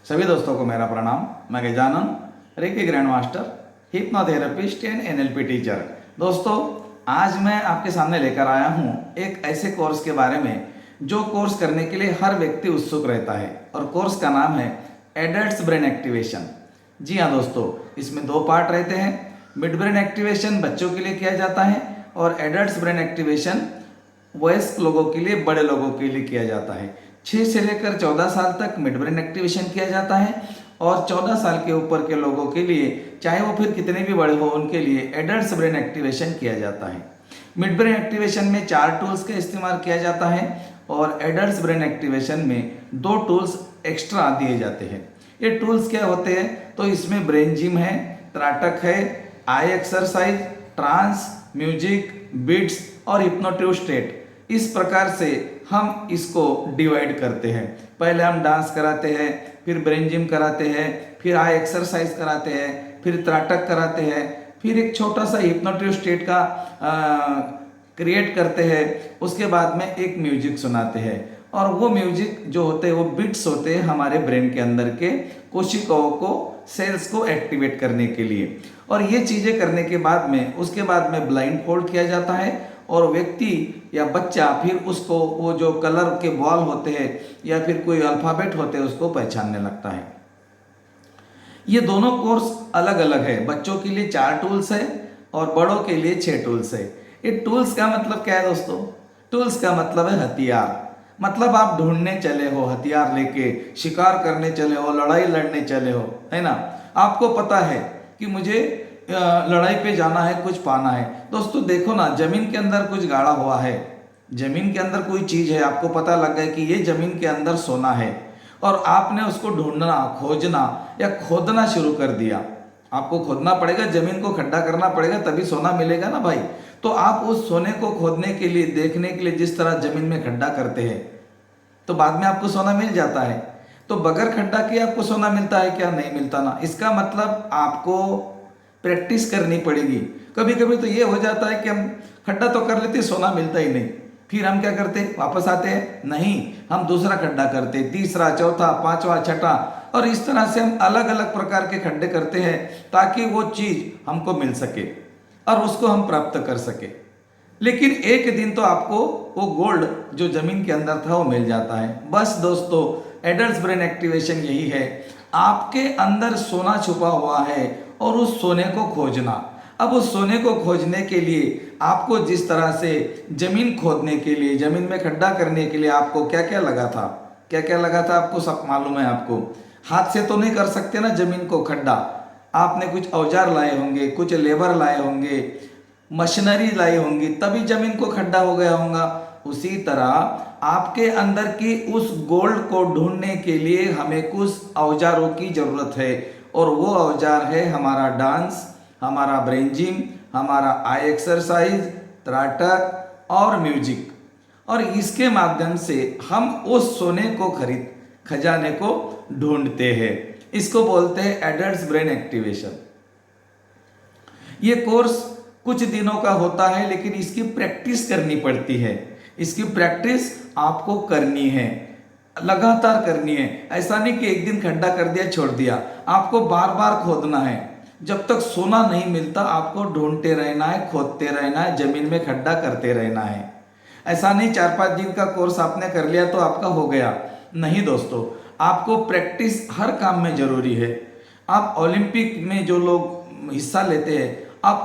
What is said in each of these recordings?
सभी दोस्तों को मेरा प्रणाम। मैं Gajanan, reiki grand master, hypnotherapist and NLP teacher. दोस्तों, आज मैं आपके सामने लेकर आया हूँ एक ऐसे कोर्स के बारे में जो कोर्स करने के लिए हर व्यक्ति उत्सुक रहता है, और कोर्स का नाम है एडल्ट्स ब्रेन एक्टिवेशन। जी हाँ दोस्तों, इसमें दो पार्ट रहते हैं। मिड ब्रेन एक्टिवेशन बच्चों के लिए किया जाता है और एडल्ट्स ब्रेन एक्टिवेशन वयस्क लोगों के लिए, बड़े लोगों के लिए किया जाता है। 6 से लेकर 14 साल तक मिड ब्रेन एक्टिवेशन किया जाता है और 14 साल के ऊपर के लोगों के लिए, चाहे वो फिर कितने भी बड़े हो, उनके लिए एडल्ट्स ब्रेन एक्टिवेशन किया जाता है। मिड ब्रेन एक्टिवेशन में 4 टूल्स का इस्तेमाल किया जाता है और एडल्ट्स ब्रेन एक्टिवेशन में 2 टूल्स एक्स्ट्रा दिए जाते हैं। ये टूल्स क्या होते हैं? तो इसमें ब्रेन जिम है, त्राटक है, आई एक्सरसाइज, ट्रांस, म्यूजिक, बीट्स और हिप्नोटिव स्टेट। इस प्रकार से हम इसको डिवाइड करते हैं। पहले हम डांस कराते हैं, फिर ब्रेन जिम कराते हैं, फिर आई एक्सरसाइज कराते हैं, फिर त्राटक कराते हैं, फिर एक छोटा सा हिप्नोटिव स्टेट का क्रिएट करते हैं। उसके बाद में एक म्यूजिक सुनाते हैं, और वो म्यूजिक जो होते हैं वो बिट्स होते हैं हमारे ब्रेन के अंदर के कोशिकाओं को, सेल्स को एक्टिवेट करने के लिए। और ये चीज़ें करने के बाद में, उसके बाद में ब्लाइंड फोल्ड किया जाता है और व्यक्ति या बच्चा फिर उसको, वो जो कलर के बॉल होते हैं या फिर कोई अल्फ़ाबेट होते हैं, उसको पहचानने लगता है। ये दोनों कोर्स अलग अलग है। बच्चों के लिए 4 टूल्स है और बड़ों के लिए 6 टूल्स है। ये टूल्स का मतलब क्या है दोस्तों? टूल्स का मतलब है हथियार। मतलब आप ढूंढने चले हो, हथियार लेके शिकार करने चले हो, लड़ाई लड़ने चले हो, है ना। आपको पता है कि मुझे लड़ाई पे जाना है, कुछ पाना है। दोस्तों देखो ना, जमीन के अंदर कुछ गाड़ा हुआ है, जमीन के अंदर कोई चीज है, आपको पता लग गया कि ये जमीन के अंदर सोना है, और आपने उसको ढूंढना, खोजना या खोदना शुरू कर दिया। आपको खोदना पड़ेगा, जमीन को खड्डा करना पड़ेगा, तभी सोना मिलेगा ना भाई। तो आप उस सोने को खोदने के लिए, देखने के लिए जिस तरह जमीन में खड्डा करते हैं, तो बाद में आपको सोना मिल जाता है। तो बगैर खड्डा किए आपको सोना मिलता है क्या? नहीं मिलता ना। इसका मतलब आपको प्रैक्टिस करनी पड़ेगी। कभी कभी तो ये हो जाता है कि हम खड्डा तो कर लेते, सोना मिलता ही नहीं। फिर हम क्या करते? वापस आते हैं? नहीं, हम दूसरा खड्डा करते, तीसरा, चौथा, पांचवा, छठा, और इस तरह से हम अलग अलग प्रकार के खड्डे करते हैं ताकि वो चीज हमको मिल सके और उसको हम प्राप्त कर सके। लेकिन एक दिन तो आपको वो गोल्ड जो जमीन के अंदर था वो मिल जाता है। बस दोस्तों, एडल्ट्स ब्रेन एक्टिवेशन यही है। आपके अंदर सोना छुपा हुआ है और उस सोने को खोजना। अब उस सोने को खोजने के लिए आपको जिस तरह से जमीन खोदने के लिए, जमीन में खड्डा करने के लिए आपको क्या क्या लगा था, क्या क्या लगा था आपको सब मालूम है। आपको हाथ से तो नहीं कर सकते ना जमीन को खड्डा। आपने कुछ औजार लाए होंगे, कुछ लेबर लाए होंगे, मशीनरी लाई होंगी, तभी जमीन को खड्डा हो गया होगा। उसी तरह आपके अंदर की उस गोल्ड को ढूंढने के लिए हमें कुछ औजारों की जरूरत है, और वो औजार है हमारा डांस, हमारा ब्रेन जिम, हमारा आई एक्सरसाइज, त्राटक और म्यूजिक। और इसके माध्यम से हम उस सोने को खजाने को ढूंढते हैं। इसको बोलते हैं एडल्ट्स ब्रेन एक्टिवेशन। ये कोर्स कुछ दिनों का होता है, लेकिन इसकी प्रैक्टिस करनी पड़ती है। इसकी प्रैक्टिस आपको करनी है, लगातार करनी है। ऐसा नहीं कि एक दिन खड्डा कर दिया, छोड़ दिया। आपको बार बार खोदना है। जब तक सोना नहीं मिलता आपको ढूंढते रहना है, खोदते रहना है, जमीन में खड्डा करते रहना है। ऐसा नहीं 4-5 दिन का कोर्स आपने कर लिया तो आपका हो गया। नहीं दोस्तों, आपको प्रैक्टिस हर काम में जरूरी है। आप ओलंपिक में जो लोग हिस्सा लेते हैं, आप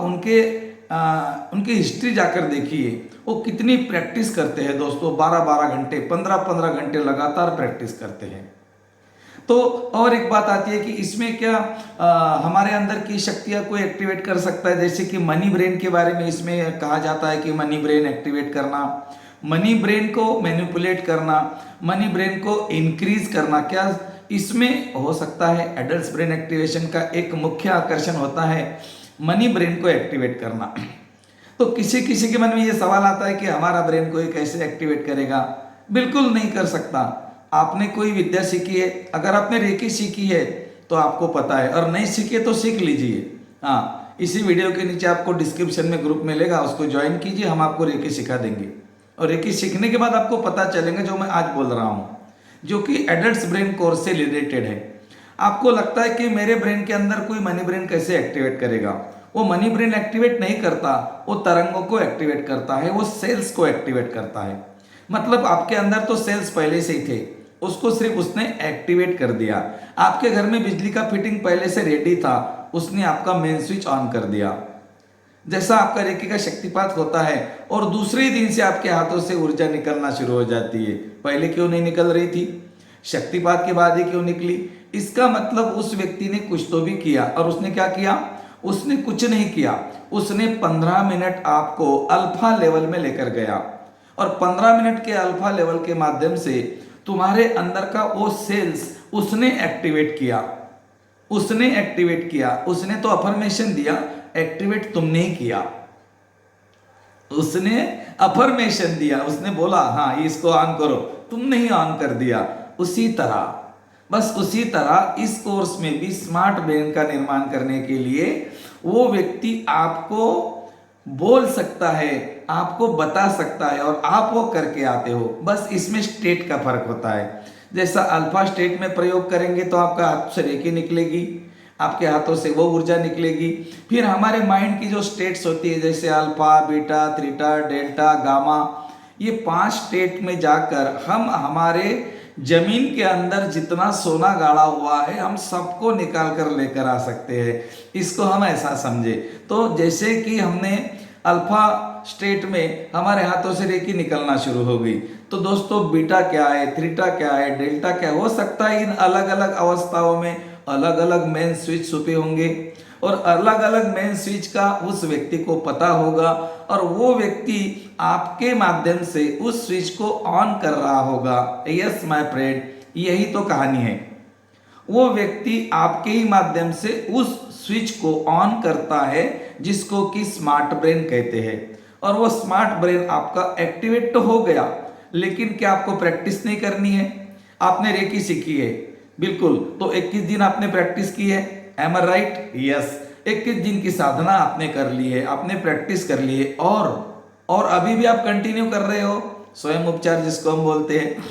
उनकी हिस्ट्री जाकर देखिए, वो कितनी प्रैक्टिस करते हैं दोस्तों। 12-12 घंटे, 15-15 घंटे लगातार प्रैक्टिस करते हैं। तो और एक बात आती है कि इसमें क्या हमारे अंदर की शक्तियां कोई एक्टिवेट कर सकता है। जैसे कि मनी ब्रेन के बारे में इसमें कहा जाता है कि मनी ब्रेन एक्टिवेट करना, मनी ब्रेन को मैनिपुलेट करना, मनी ब्रेन को इंक्रीज करना, क्या इसमें हो सकता है? एडल्ट्स ब्रेन एक्टिवेशन का एक मुख्य आकर्षण होता है मनी ब्रेन को एक्टिवेट करना। तो किसी किसी के मन में ये सवाल आता है कि हमारा ब्रेन को ये कैसे एक्टिवेट करेगा? बिल्कुल नहीं कर सकता। आपने कोई विद्या सीखी है, अगर आपने रेकी सीखी है तो आपको पता है, और नहीं सीखी तो सीख लीजिए। हाँ, इसी वीडियो के नीचे आपको डिस्क्रिप्शन में ग्रुप मिलेगा, उसको ज्वाइन कीजिए, हम आपको रेकी सिखा देंगे। और रेकी सीखने के बाद आपको पता चलेगा जो मैं आज बोल रहा हूँ, जो कि एडल्ट्स ब्रेन कोर्स से रिलेटेड है। आपको लगता है कि मेरे ब्रेन के अंदर कोई मनी ब्रेन कैसे एक्टिवेट करेगा। वो मनी ब्रेन एक्टिवेट नहीं करता, वो तरंगों को एक्टिवेट करता है, वो सेल्स को एक्टिवेट करता है। मतलब आपके अंदर तो सेल्स पहले से ही थे, उसको सिर्फ उसने एक्टिवेट कर दिया। आपके घर में बिजली का फिटिंग पहले से रेडी था, उसने आपका मेन स्विच ऑन कर दिया। जैसा आपका रेकी का शक्तिपात होता है और दूसरे दिन से आपके हाथों से ऊर्जा निकलना शुरू हो जाती है, पहले क्यों नहीं निकल रही थी, शक्तिपात के बाद ही क्यों निकली। इसका मतलब उस व्यक्ति ने कुछ तो भी किया। और उसने क्या किया? उसने कुछ नहीं किया, उसने 15 मिनट आपको अल्फा लेवल में लेकर गया और 15 मिनट के अल्फा लेवल के माध्यम से तुम्हारे अंदर का वो सेल्स उसने एक्टिवेट किया। उसने तो अफर्मेशन दिया, एक्टिवेट तुमने ही किया। उसने अफर्मेशन दिया, उसने बोला हाँ इसको ऑन करो, तुमने ही ऑन कर दिया। उसी तरह इस कोर्स में भी स्मार्ट ब्रेन का निर्माण करने के लिए वो व्यक्ति आपको बोल सकता है, आपको बता सकता है और आप वो करके आते हो। बस इसमें स्टेट का फर्क होता है। जैसा अल्फा स्टेट में प्रयोग करेंगे तो आपका हाथ से रेकी निकलेगी, आपके हाथों से वो ऊर्जा निकलेगी। फिर हमारे माइंड की जो स्टेट्स होती है जैसे alpha, beta, theta, delta, gamma, ये 5 स्टेट में जाकर हम हमारे जमीन के अंदर जितना सोना गाड़ा हुआ है हम सबको निकाल कर लेकर आ सकते हैं। इसको हम ऐसा समझे तो जैसे कि हमने अल्फा स्टेट में हमारे हाथों से रेकी निकलना शुरू हो गई, तो दोस्तों बीटा क्या है, थीटा क्या है, डेल्टा क्या हो सकता है, इन अलग अलग अवस्थाओं में अलग अलग मेन स्विच छुपे होंगे और अलग अलग मेन स्विच का उस व्यक्ति को पता होगा और वो व्यक्ति आपके माध्यम से उस स्विच को ऑन कर रहा होगा। यस माय फ्रेंड, यही तो कहानी है। वो व्यक्ति आपके ही माध्यम से उस स्विच को ऑन करता है जिसको कि स्मार्ट ब्रेन कहते हैं। और वो स्मार्ट ब्रेन आपका एक्टिवेट तो हो गया, लेकिन क्या आपको प्रैक्टिस नहीं करनी है? आपने रेकी सीखी है, बिल्कुल, तो 21 दिन आपने प्रैक्टिस की है, एम आई राइट? यस, 21 दिन की साधना आपने कर ली है, आपने प्रैक्टिस कर ली है और अभी भी आप कंटिन्यू कर रहे हो स्वयं उपचार जिसको हम बोलते हैं।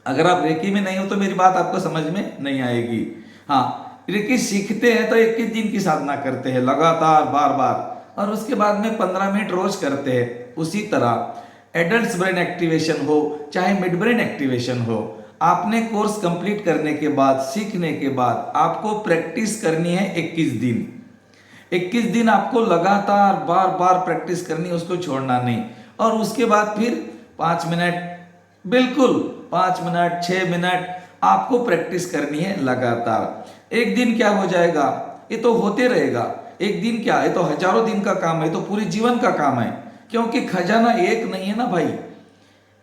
अगर आप रेकी में नहीं हो तो मेरी बात आपको समझ में नहीं आएगी। हाँ, रेकी सीखते हैं तो 21 दिन की साधना करते हैं लगातार बार बार और उसके बाद में 15 मिनट रोज करते हैं। उसी तरह एडल्ट ब्रेन एक्टिवेशन हो चाहे मिड ब्रेन एक्टिवेशन हो, आपने कोर्स कंप्लीट करने के बाद, सीखने के बाद आपको प्रैक्टिस करनी है 21 दिन। 21 दिन आपको लगातार बार बार प्रैक्टिस करनी, उसको छोड़ना नहीं। और उसके बाद फिर 5 मिनट, बिल्कुल 5 मिनट, 6 मिनट आपको प्रैक्टिस करनी है लगातार। एक दिन क्या हो जाएगा, ये तो होते रहेगा। एक दिन क्या, ये तो हजारों दिन का काम है, तो पूरे जीवन का काम है, क्योंकि खजाना एक नहीं है ना भाई।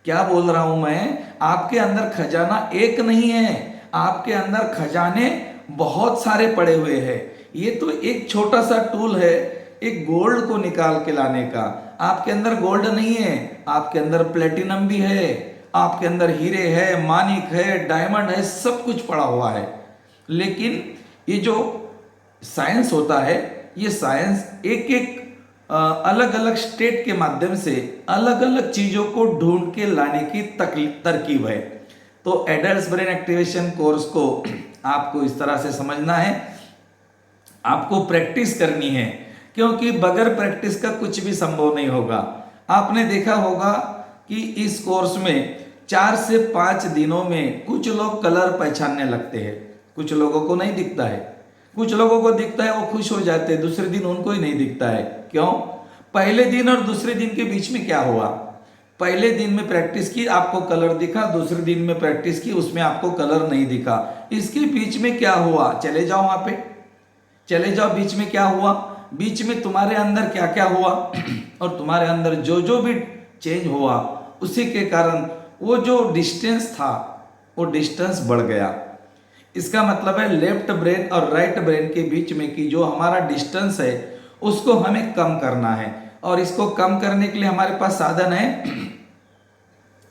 क्या बोल रहा हूं मैं, आपके अंदर खजाना एक नहीं है, आपके अंदर खजाने बहुत सारे पड़े हुए हैं। ये तो एक छोटा सा टूल है एक गोल्ड को निकाल के लाने का। आपके अंदर गोल्ड नहीं है, आपके अंदर प्लेटिनम भी है, आपके अंदर हीरे है, मानिक है, डायमंड है, सब कुछ पड़ा हुआ है। लेकिन ये जो साइंस होता है, ये साइंस एक एक अलग अलग स्टेट के माध्यम से अलग अलग चीजों को ढूंढ के लाने की तरकीब है। तो एडल्ट ब्रेन एक्टिवेशन कोर्स को आपको इस तरह से समझना है, आपको प्रैक्टिस करनी है, क्योंकि बगैर प्रैक्टिस का कुछ भी संभव नहीं होगा। आपने देखा होगा कि इस कोर्स में 4 से 5 दिनों में कुछ लोग कलर पहचानने लगते हैं, कुछ लोगों को नहीं दिखता है, कुछ लोगों को दिखता है, वो खुश हो जाते हैं, दूसरे दिन उनको ही नहीं दिखता है। क्यों? पहले दिन और दूसरे दिन के बीच में क्या हुआ? पहले दिन में प्रैक्टिस की, आपको कलर दिखा, दूसरे दिन में प्रैक्टिस की, उसमें आपको कलर नहीं दिखा। इसके बीच में क्या हुआ? चले जाओ वहां पे, चले जाओ, बीच में क्या हुआ, बीच में तुम्हारे अंदर क्या क्या हुआ और तुम्हारे अंदर जो जो भी चेंज हुआ, उसी के कारण वो जो डिस्टेंस था वो डिस्टेंस बढ़ गया। इसका मतलब है लेफ्ट ब्रेन और राइट ब्रेन के बीच में की जो हमारा डिस्टेंस है उसको हमें कम करना है। और इसको कम करने के लिए हमारे पास साधन है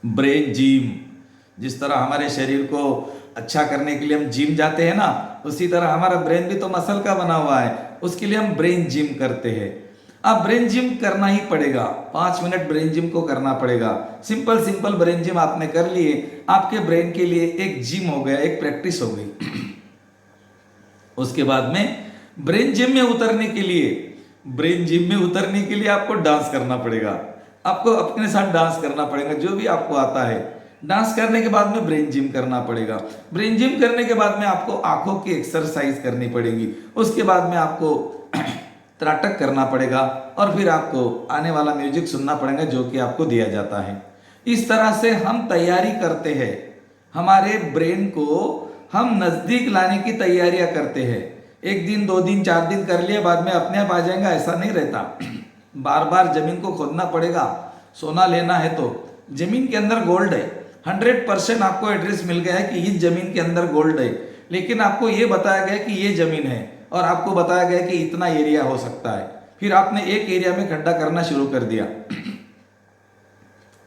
ब्रेन जिम। जिस तरह हमारे शरीर को अच्छा करने के लिए हम जिम जाते हैं ना, उसी तरह हमारा ब्रेन भी तो मसल का बना हुआ है, उसके लिए हम ब्रेन जिम करते हैं। अब ब्रेन जिम करना ही पड़ेगा, 5 मिनट ब्रेन जिम को करना पड़ेगा। सिंपल ब्रेन जिम आपने कर लिए, आपके ब्रेन के लिए एक जिम हो गया, एक प्रैक्टिस हो गई। उसके बाद में ब्रेन जिम में उतरने के लिए आपको डांस करना पड़ेगा। आपको अपने साथ डांस करना पड़ेगा, जो भी आपको आता है। डांस करने के बाद में ब्रेन जिम करना पड़ेगा। ब्रेन जिम करने के बाद में आपको आंखों की एक्सरसाइज करनी पड़ेगी। उसके बाद में आपको त्राटक करना पड़ेगा और फिर आपको आने वाला म्यूजिक सुनना पड़ेगा जो कि आपको दिया जाता है। इस तरह से हम तैयारी करते हैं, हमारे ब्रेन को हम नजदीक लाने की तैयारियां करते हैं। 1 दिन 2 दिन 4 दिन कर लिया, बाद में अपने आप आ जाएगा, ऐसा नहीं रहता। बार बार जमीन को खोदना पड़ेगा। सोना लेना है तो जमीन के अंदर गोल्ड है, 100% आपको एड्रेस मिल गया है कि इस जमीन के अंदर गोल्ड है, लेकिन आपको ये बताया गया कि ये जमीन है और आपको बताया गया कि इतना एरिया हो सकता है। फिर आपने एक एरिया में खड्डा करना शुरू कर दिया,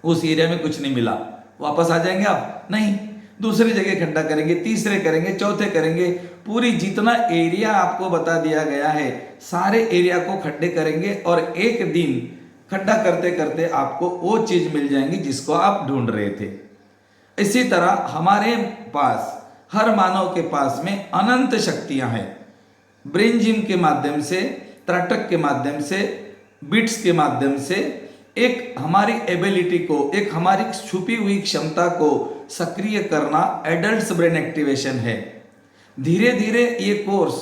उस एरिया में कुछ नहीं मिला, वापस आ जाएंगे आप? नहीं, दूसरी जगह खड्डा करेंगे, तीसरे करेंगे, चौथे करेंगे। पूरी जितना एरिया आपको बता दिया गया है सारे एरिया को खड्डे करेंगे और एक दिन खड्डा करते करते आपको वो चीज मिल जाएंगी जिसको आप ढूंढ रहे थे। इसी तरह हमारे पास, हर मानव के पास में अनंत शक्तियां हैं। ब्रेन जिम के माध्यम से, त्राटक के माध्यम से, बिट्स के माध्यम से एक हमारी एबिलिटी को, एक हमारी छुपी हुई क्षमता को सक्रिय करना एडल्ट ब्रेन एक्टिवेशन है। धीरे धीरे ये कोर्स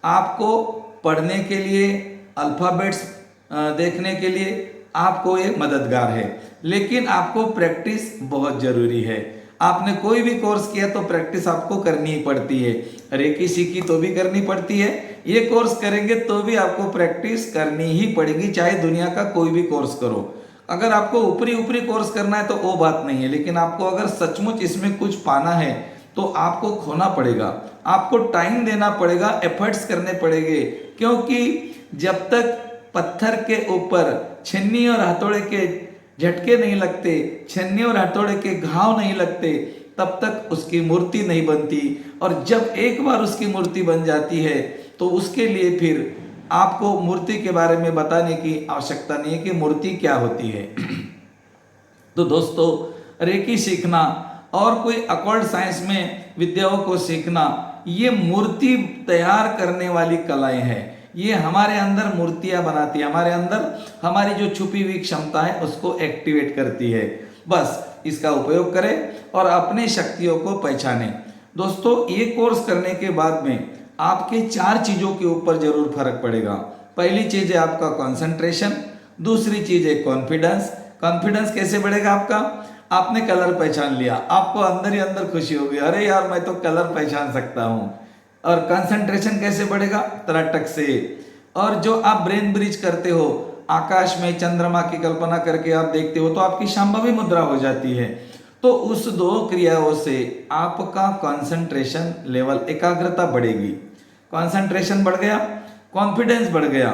आपको पढ़ने के लिए, अल्फाबेट्स देखने के लिए आपको ये मददगार है, लेकिन आपको प्रैक्टिस बहुत जरूरी है। आपने कोई भी कोर्स किया तो प्रैक्टिस आपको करनी ही पड़ती है। रेकी सीखी तो भी करनी पड़ती है, ये कोर्स करेंगे तो भी आपको प्रैक्टिस करनी ही पड़ेगी, चाहे दुनिया का कोई भी कोर्स करो। अगर आपको ऊपरी ऊपरी कोर्स करना है तो वो बात नहीं है, लेकिन आपको अगर सचमुच इसमें कुछ पाना है तो आपको खोना पड़ेगा, आपको टाइम देना पड़ेगा, एफर्ट्स करने पड़ेंगे। क्योंकि जब तक पत्थर के ऊपर छन्नी और हथौड़े के झटके नहीं लगते, छन्नी और हथौड़े के घाव नहीं लगते, तब तक उसकी मूर्ति नहीं बनती। और जब एक बार उसकी मूर्ति बन जाती है तो उसके लिए फिर आपको मूर्ति के बारे में बताने की आवश्यकता नहीं है कि मूर्ति क्या होती है। तो दोस्तों, रेकी सीखना और कोई अकॉल्ट साइंस में विद्याओं को सीखना, ये मूर्ति तैयार करने वाली कलाएं हैं। ये हमारे अंदर मूर्तियां बनाती है, हमारे अंदर हमारी जो छुपी हुई क्षमता है उसको एक्टिवेट करती है। बस इसका उपयोग करें और अपनी शक्तियों को पहचानें। दोस्तों, ये कोर्स करने के बाद में आपके 4 चीजों के ऊपर जरूर फर्क पड़ेगा। पहली चीज है आपका कंसंट्रेशन, दूसरी चीज है कॉन्फिडेंस। कॉन्फिडेंस कैसे बढ़ेगा आपका? आपने कलर पहचान लिया, आपको अंदर ही अंदर खुशी होगी, अरे यार मैं तो कलर पहचान सकता हूं। और कंसंट्रेशन कैसे बढ़ेगा? त्राटक से। और जो आप ब्रेन ब्रिज करते हो, आकाश में चंद्रमा की कल्पना करके आप देखते हो तो आपकी शांभवी मुद्रा हो जाती है। तो उस 2 क्रियाओं से आपका कंसंट्रेशन लेवल, एकाग्रता बढ़ेगी। कंसंट्रेशन बढ़ गया, कॉन्फिडेंस बढ़ गया,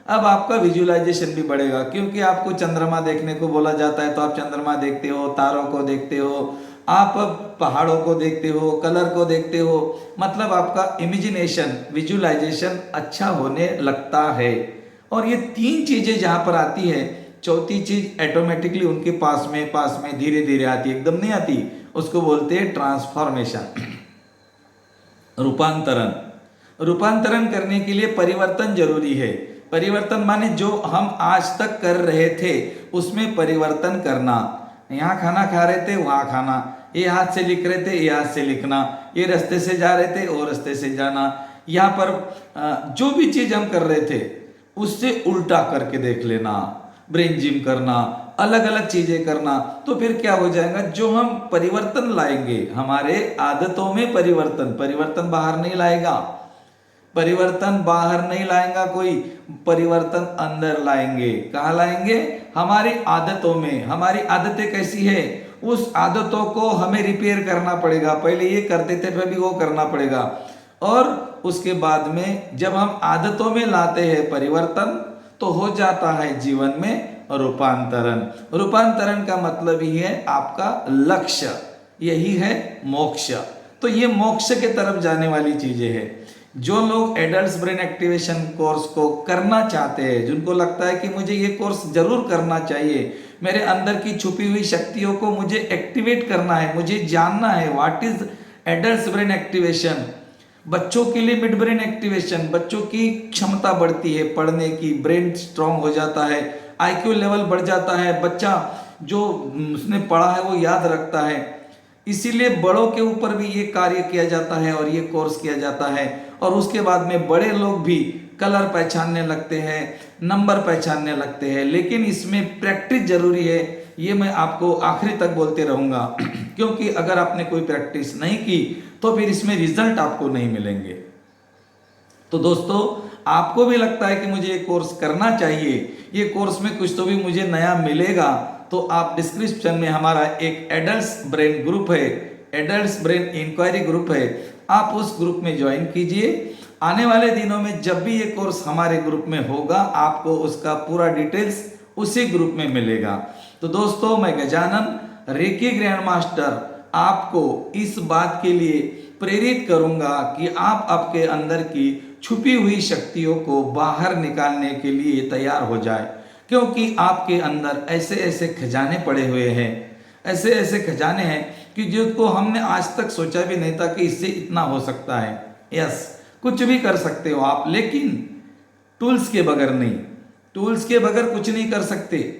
अब आपका विजुअलाइजेशन भी बढ़ेगा। क्योंकि आपको चंद्रमा देखने को बोला जाता है तो आप चंद्रमा देखते हो, तारों को देखते हो, आप पहाड़ों को देखते हो, कलर को देखते हो, मतलब आपका इमेजिनेशन, विजुअलाइजेशन अच्छा होने लगता है। और ये 3 चीजें जहां पर आती है, चौथी चीज ऑटोमेटिकली उनके पास में धीरे धीरे आती है, एकदम नहीं आती। उसको बोलते हैं ट्रांसफॉर्मेशन, रूपांतरण। रूपांतरण करने के लिए परिवर्तन जरूरी है। परिवर्तन माने जो हम आज तक कर रहे थे उसमें परिवर्तन करना। यहाँ खाना खा रहे थे वहाँ खाना, ये हाथ से लिख रहे थे ये हाथ से लिखना, ये रास्ते से जा रहे थे वो रास्ते से जाना। यहाँ पर जो भी चीज हम कर रहे थे उससे उल्टा करके देख लेना, ब्रेन जिम करना, अलग अलग चीजें करना। तो फिर क्या हो जाएगा, जो हम परिवर्तन लाएंगे, हमारे आदतों में परिवर्तन बाहर नहीं लाएगा, परिवर्तन बाहर नहीं लाएगा कोई, परिवर्तन अंदर लाएंगे। कहाँ लाएंगे? हमारी आदतों में। हमारी आदतें कैसी है, उस आदतों को हमें रिपेयर करना पड़ेगा। पहले ये करते थे फिर भी वो करना पड़ेगा। और उसके बाद में जब हम आदतों में लाते हैं परिवर्तन, तो हो जाता है जीवन में रूपांतरण। रूपांतरण का मतलब ही है आपका लक्ष्य, यही है मोक्ष। तो ये मोक्ष के तरफ जाने वाली चीजें हैं। जो लोग एडल्ट ब्रेन एक्टिवेशन कोर्स को करना चाहते हैं, जिनको लगता है कि मुझे ये कोर्स जरूर करना चाहिए, मेरे अंदर की छुपी हुई शक्तियों को मुझे एक्टिवेट करना है, मुझे जानना है what is adult brain activation, बच्चों के लिए मिड ब्रेन एक्टिवेशन, बच्चों की क्षमता बढ़ती है पढ़ने की, ब्रेन स्ट्रांग हो जाता है, आईक्यू लेवल बढ़ जाता है, बच्चा जो उसने पढ़ा है वो याद रखता है। इसीलिए बड़ों के ऊपर भी ये कार्य किया जाता है और ये कोर्स किया जाता है। और उसके बाद में बड़े लोग भी कलर पहचानने लगते हैं, नंबर पहचानने लगते हैं, लेकिन इसमें प्रैक्टिस जरूरी है। ये मैं आपको आखिरी तक बोलते रहूँगा क्योंकि अगर आपने कोई प्रैक्टिस नहीं की तो फिर इसमें रिजल्ट आपको नहीं मिलेंगे। तो दोस्तों, आपको भी लगता है कि मुझे ये कोर्स करना चाहिए, ये कोर्स में कुछ तो भी मुझे नया मिलेगा, तो आप डिस्क्रिप्शन में हमारा एक एडल्ट्स ब्रेन ग्रुप है, एडल्ट्स ब्रेन इंक्वायरी ग्रुप है, आप उस ग्रुप में ज्वाइन कीजिए। आने वाले दिनों में जब भी ये कोर्स हमारे ग्रुप में होगा, आपको उसका पूरा डिटेल्स उसी ग्रुप में मिलेगा। तो दोस्तों, मैं गजानन रेकी ग्रैंड मास्टर आपको इस बात के लिए प्रेरित करूंगा कि आप आपके अंदर की छुपी हुई शक्तियों को बाहर निकालने के लिए तैयार हो जाए, क्योंकि आपके अंदर ऐसे ऐसे खजाने पड़े हुए हैं, ऐसे ऐसे खजाने हैं कि जिसको हमने आज तक सोचा भी नहीं था कि इससे इतना हो सकता है। यस, कुछ भी कर सकते हो आप, लेकिन टूल्स के बगैर नहीं, टूल्स के बगैर कुछ नहीं कर सकते।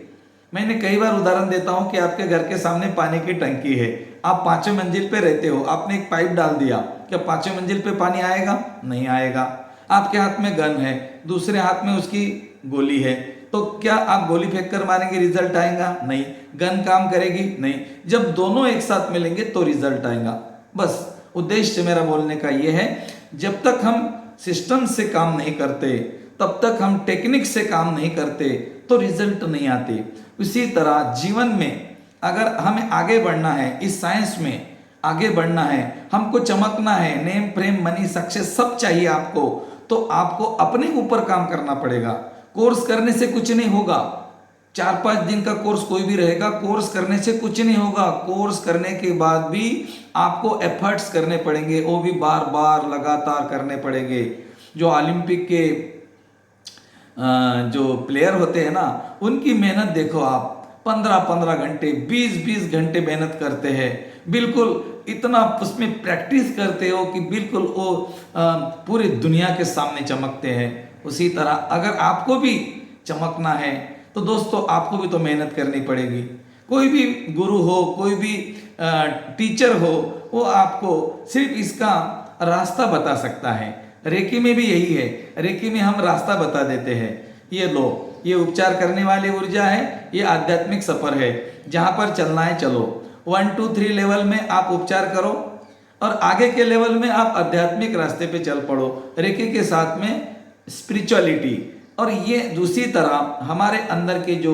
मैंने कई बार उदाहरण देता हूं कि आपके घर के सामने पानी की टंकी है, आप 5वें मंजिल पे रहते हो, आपने एक पाइप डाल दिया, क्या 5वें मंजिल पे पानी आएगा? नहीं आएगा। आपके हाथ में गन है, दूसरे हाथ में उसकी गोली है, तो क्या आप गोली फेंक कर मारेंगे, रिजल्ट आएगा? नहीं। गन काम करेगी? नहीं। जब दोनों एक साथ मिलेंगे तो रिजल्ट आएगा। बस उद्देश्य मेरा बोलने का यह है, जब तक हम सिस्टम से काम नहीं करते, तब तक हम टेक्निक से काम नहीं करते, तो रिजल्ट नहीं आते। उसी तरह जीवन में अगर हमें आगे बढ़ना है, इस साइंस में आगे बढ़ना है, हमको चमकना है, नेम फ्रेम मनी सक्सेस सब चाहिए आपको, तो आपको अपने ऊपर काम करना पड़ेगा। कोर्स करने से कुछ नहीं होगा। 4-5 दिन का कोर्स कोई भी रहेगा, कोर्स करने से कुछ नहीं होगा। कोर्स करने के बाद भी आपको एफर्ट्स करने पड़ेंगे, वो भी बार बार लगातार करने पड़ेंगे। जो ओलंपिक के जो प्लेयर होते हैं ना, उनकी मेहनत देखो आप, 15-15 घंटे 20-20 घंटे मेहनत करते हैं, बिल्कुल इतना उसमें प्रैक्टिस करते हो कि बिल्कुल वो पूरी दुनिया के सामने चमकते हैं। उसी तरह अगर आपको भी चमकना है तो दोस्तों आपको भी तो मेहनत करनी पड़ेगी। कोई भी गुरु हो, कोई भी टीचर हो, वो आपको सिर्फ इसका रास्ता बता सकता है। रेकी में भी यही है, रेकी में हम रास्ता बता देते हैं। ये लो, ये उपचार करने वाली ऊर्जा है, ये आध्यात्मिक सफर है, जहाँ पर चलना है चलो। 1 2 3 लेवल में आप उपचार करो और आगे के लेवल में आप आध्यात्मिक रास्ते पे चल पड़ो, रेकी के साथ में स्पिरिचुअलिटी। और ये दूसरी तरह हमारे अंदर के जो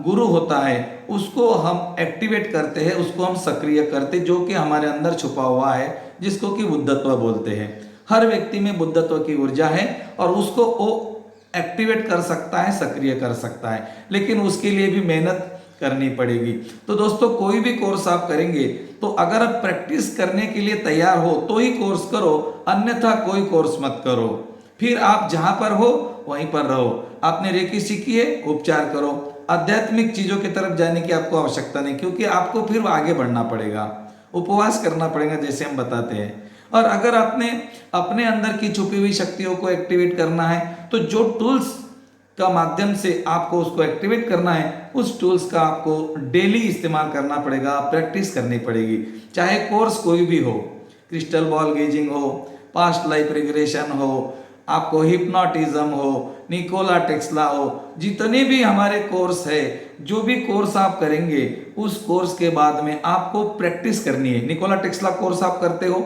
गुरु होता है उसको हम एक्टिवेट करते हैं, उसको हम सक्रिय करते, जो कि हमारे अंदर छुपा हुआ है, जिसको कि बुद्धत्व बोलते हैं। हर व्यक्ति में बुद्धत्व की ऊर्जा है और उसको वो एक्टिवेट कर सकता है, सक्रिय कर सकता है, लेकिन उसके लिए भी मेहनत करनी पड़ेगी। तो दोस्तों, कोई भी कोर्स आप करेंगे तो अगर आप प्रैक्टिस करने के लिए तैयार हो तो ही कोर्स करो, अन्यथा कोई कोर्स मत करो। फिर आप जहां पर हो वहीं पर रहो। आपने रेकी सीखी है, उपचार करो। आध्यात्मिक चीजों की तरफ जाने की आपको आवश्यकता नहीं, क्योंकि आपको फिर आगे बढ़ना पड़ेगा, उपवास करना पड़ेगा, जैसे हम बताते हैं। और अगर आपने अपने अंदर की छुपी हुई शक्तियों को एक्टिवेट करना है तो जो टूल्स का माध्यम से आपको उसको एक्टिवेट करना है, उस टूल्स का आपको डेली इस्तेमाल करना पड़ेगा, प्रैक्टिस करनी पड़ेगी। चाहे कोर्स कोई भी हो, क्रिस्टल बॉल गेजिंग हो, पास्ट लाइफ रिग्रेशन हो, आपको हिप्नोटिज्म हो, निकोला टेस्ला हो, जितने भी हमारे कोर्स है, जो भी कोर्स आप करेंगे उस कोर्स के बाद में आपको प्रैक्टिस करनी है। निकोला टेस्ला कोर्स आप करते हो,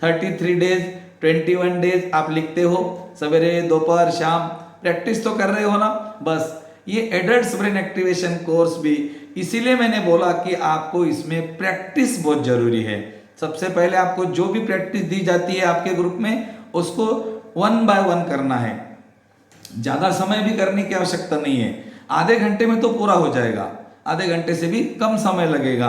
33 डेज 21 डेज आप लिखते हो, सवेरे दोपहर शाम प्रैक्टिस तो कर रहे हो ना। बस ये एडल्ट्स ब्रेन एक्टिवेशन कोर्स भी इसीलिए मैंने बोला कि आपको इसमें प्रैक्टिस बहुत जरूरी है। सबसे पहले आपको जो भी प्रैक्टिस दी जाती है आपके ग्रुप में, उसको 1 बाय 1 करना है। ज्यादा समय भी करने की आवश्यकता नहीं है, आधे घंटे में तो पूरा हो जाएगा, आधे घंटे से भी कम समय लगेगा।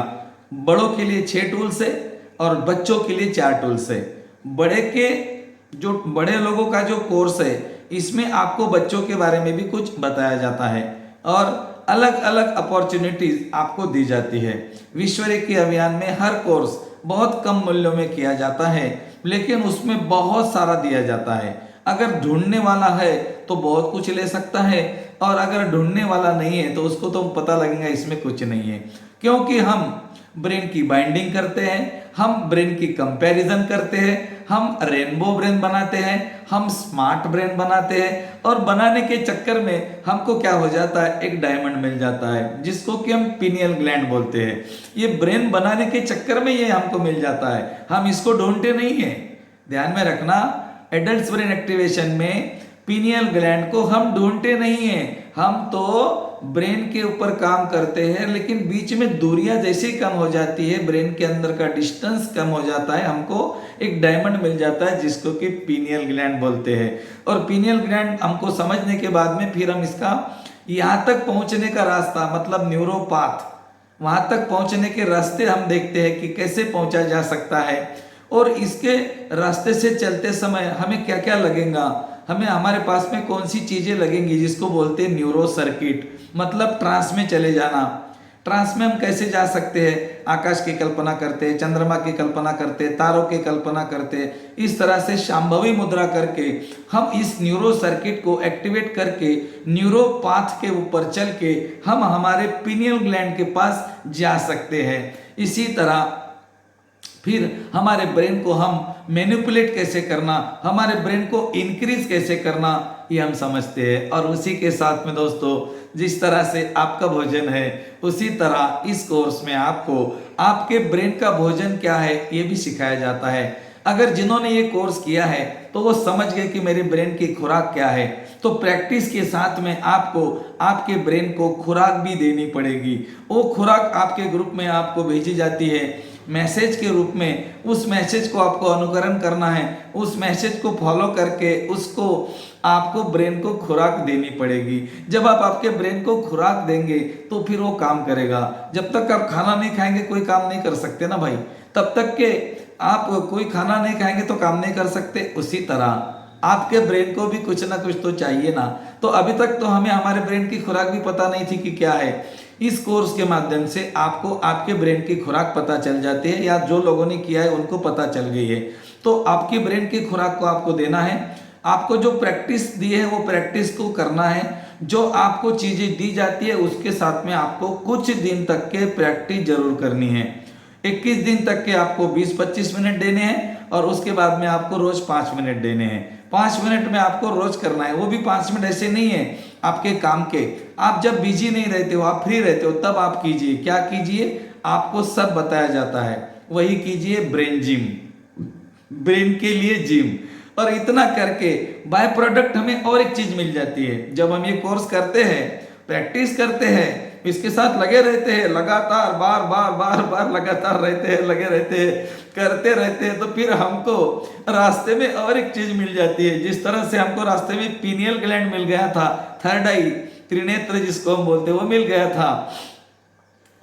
बड़ों के लिए 6 टूल्स है और बच्चों के लिए 4 टूल्स है। बड़े लोगों का जो कोर्स है, इसमें आपको बच्चों के बारे में भी कुछ बताया जाता है और अलग अलग अपॉर्चुनिटीज आपको दी जाती है। विश्व रेकी अभियान में हर कोर्स बहुत कम मूल्यों में किया जाता है, लेकिन उसमें बहुत सारा दिया जाता है। अगर ढूंढने वाला है तो बहुत कुछ ले सकता है, और अगर ढूंढने वाला नहीं है तो उसको तो पता लगेगा इसमें कुछ नहीं है। क्योंकि हम ब्रेन की बाइंडिंग करते हैं, हम ब्रेन की कंपैरिजन करते हैं, हम रेनबो ब्रेन बनाते हैं, हम स्मार्ट ब्रेन बनाते हैं, और बनाने के चक्कर में हमको क्या हो जाता है, एक डायमंड मिल जाता है जिसको कि हम पीनियल ग्लैंड बोलते हैं। ये ब्रेन बनाने के चक्कर में ये हमको मिल जाता है, हम इसको ढूंढते नहीं है। ध्यान में रखना, एडल्ट ब्रेन एक्टिवेशन में पीनियल ग्लैंड को हम ढूंढते नहीं है, हम तो ब्रेन के ऊपर काम करते हैं, लेकिन बीच में दूरियां जैसे कम हो जाती है, ब्रेन के अंदर का डिस्टेंस कम हो जाता है, हमको एक डायमंड मिल जाता है जिसको कि पीनियल ग्लैंड बोलते हैं। और पीनियल ग्लैंड हमको समझने के बाद में फिर हम इसका यहाँ तक पहुंचने का रास्ता, मतलब न्यूरोपाथ, वहां तक पहुंचने के रास्ते हम देखते हैं कि कैसे पहुंचा जा सकता है, और इसके रास्ते से चलते समय हमें क्या क्या लगेगा, हमें हमारे पास में कौन सी चीजें लगेंगी, जिसको बोलते हैं न्यूरो सर्किट, मतलब ट्रांस में चले जाना। ट्रांस में हम कैसे जा सकते हैं, आकाश की कल्पना करते, चंद्रमा की कल्पना करते, तारों की कल्पना करते, इस तरह से शांभवी मुद्रा करके हम इस न्यूरो सर्किट को एक्टिवेट करके न्यूरोपाथ के ऊपर चल के हम हमारे पीनियल ग्लैंड के पास जा सकते हैं। इसी तरह फिर हमारे ब्रेन को हम मैनिपुलेट कैसे करना, हमारे ब्रेन को इंक्रीज कैसे करना, ये हम समझते हैं। और उसी के साथ में दोस्तों, जिस तरह से आपका भोजन है, उसी तरह इस कोर्स में आपको आपके ब्रेन का भोजन क्या है ये भी सिखाया जाता है। अगर जिन्होंने ये कोर्स किया है तो वो समझ गए कि मेरे ब्रेन की खुराक क्या है, तो प्रैक्टिस के साथ में आपको आपके ब्रेन को खुराक भी देनी पड़ेगी। वो खुराक आपके ग्रुप में आपको भेजी जाती है मैसेज के रूप में, उस मैसेज को आपको अनुकरण करना है, उस मैसेज को फॉलो करके उसको आपको ब्रेन को खुराक देनी पड़ेगी। जब आप आपके ब्रेन को खुराक देंगे तो फिर वो काम करेगा। जब तक आप खाना नहीं खाएंगे कोई काम नहीं कर सकते ना भाई, तब तक के आप कोई खाना नहीं खाएंगे तो काम नहीं कर सकते। उसी तरह आपके ब्रेन को भी कुछ ना कुछ तो चाहिए ना। तो अभी तक तो हमें हमारे ब्रेन की खुराक भी पता नहीं थी कि क्या है। इस कोर्स के माध्यम से आपको आपके ब्रेन की खुराक पता चल जाती है, या जो लोगों ने किया है उनको पता चल गई है। तो आपकी ब्रेन की खुराक को आपको देना है, आपको जो प्रैक्टिस दी है वो प्रैक्टिस को करना है। जो आपको चीजें दी जाती है उसके साथ में आपको कुछ दिन तक के प्रैक्टिस जरूर करनी है। 21 दिन तक के आपको 20-25 मिनट देने हैं, और उसके बाद में आपको रोज 5 मिनट देने हैं। 5 मिनट में आपको रोज करना है। वो भी 5 मिनट ऐसे नहीं है आपके काम के, आप जब बिजी नहीं रहते हो, आप फ्री रहते हो, तब आप कीजिए। क्या कीजिए, आपको सब बताया जाता है, वही कीजिए, ब्रेन जिम, ब्रेन के लिए जिम। और इतना करके बाय प्रोडक्ट हमें और एक चीज मिल जाती है। जब हम ये कोर्स करते हैं, प्रैक्टिस करते हैं, इसके साथ लगे रहते हैं, लगातार बार बार बार बार लगातार रहते हैं, लगे रहते हैं, करते रहते हैं, तो फिर हमको रास्ते में और एक चीज मिल जाती है। जिस तरह से हमको रास्ते में पीनियल ग्लैंड मिल गया था, थर्ड आई, त्रिनेत्र जिसको हम बोलते हैं, वो मिल गया था,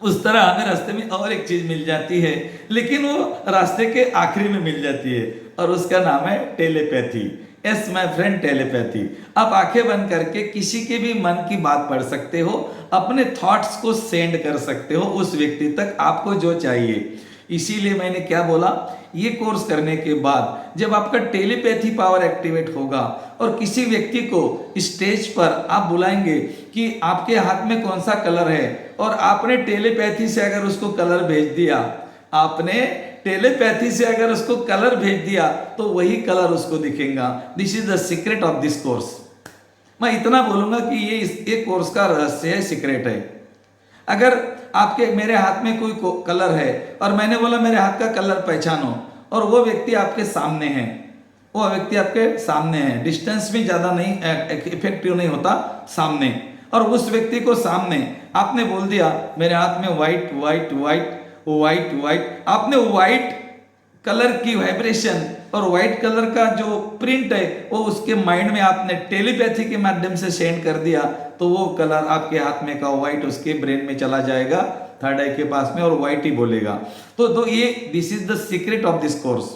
उस तरह हमें रास्ते में और एक चीज मिल जाती है, लेकिन वो रास्ते के आखिरी में मिल जाती है, और उसका नाम है telepathy. Yes my friend, telepathy. आप आंखें बंद करके किसी के भी मन की बात पढ़ सकते हो, अपने थॉट्स को सेंड कर सकते हो उस व्यक्ति तक, आपको जो चाहिए। इसीलिए मैंने क्या बोला, ये कोर्स करने के बाद जब आपका टेलीपैथी पावर एक्टिवेट होगा और किसी व्यक्ति को स्टेज पर आप बुलाएंगे कि आपके हाथ में कौन सा कलर है, और आपने टेलीपैथी से अगर उसको कलर भेज दिया, आपने टेलीपैथी से अगर उसको कलर भेज दिया तो वही कलर उसको दिखेगा। This is the secret of this course. मैं इतना बोलूंगा कि ये कोर्स का रहस्य है, सीक्रेट है। अगर आपके मेरे हाथ में कोई कलर है और मैंने बोला मेरे हाथ का कलर पहचानो, और वो व्यक्ति आपके सामने है, वो व्यक्ति आपके सामने है, डिस्टेंस भी ज्यादा नहीं इफेक्टिव नहीं होता सामने, और उस व्यक्ति को सामने आपने बोल दिया मेरे हाथ में white white white white white, आपने व्हाइट कलर की वाइब्रेशन और व्हाइट कलर का जो प्रिंट है वो उसके माइंड में आपने टेलीपैथी के माध्यम से सेंड कर दिया, तो वो कलर आपके हाथ में का व्हाइट उसके ब्रेन में चला जाएगा, थर्ड आई के पास में, और व्हाइट ही बोलेगा। तो ये this is the secret of this course.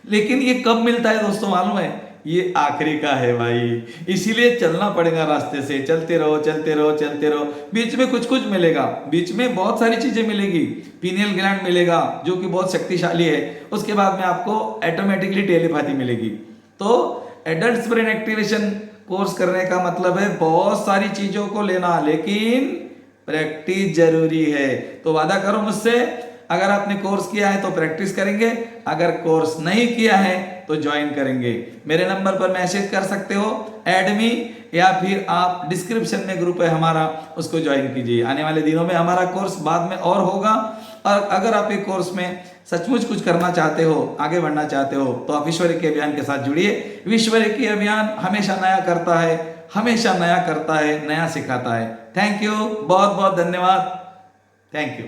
लेकिन ये कब मिलता है दोस्तों मालूम है? ये आखिरी का है भाई, इसीलिए चलना पड़ेगा रास्ते से। चलते रहो चलते रहो चलते रहो, बीच में कुछ कुछ मिलेगा, बीच में बहुत सारी चीजें मिलेगी। पीनियल ग्लैंड मिलेगा जो कि बहुत शक्तिशाली है, उसके बाद में आपको ऑटोमेटिकली टेलीपैथी मिलेगी। तो एडल्ट ब्रेन एक्टिवेशन कोर्स करने का मतलब है बहुत सारी चीजों को लेना, लेकिन प्रैक्टिस जरूरी है। तो वादा करो मुझसे, अगर आपने कोर्स किया है तो प्रैक्टिस करेंगे, अगर कोर्स नहीं किया है तो ज्वाइन करेंगे। मेरे नंबर पर मैसेज कर सकते हो, ऐड मी, या फिर आप डिस्क्रिप्शन में ग्रुप है हमारा, उसको ज्वाइन कीजिए। आने वाले दिनों में हमारा कोर्स बाद में और होगा, और अगर आप एक कोर्स में सचमुच कुछ करना चाहते हो, आगे बढ़ना चाहते हो, तो आप विश्व रेखी अभियान के साथ जुड़िए। विश्व रेखी अभियान हमेशा नया करता है, हमेशा नया करता है, नया सिखाता है। थैंक यू, बहुत बहुत धन्यवाद, थैंक यू।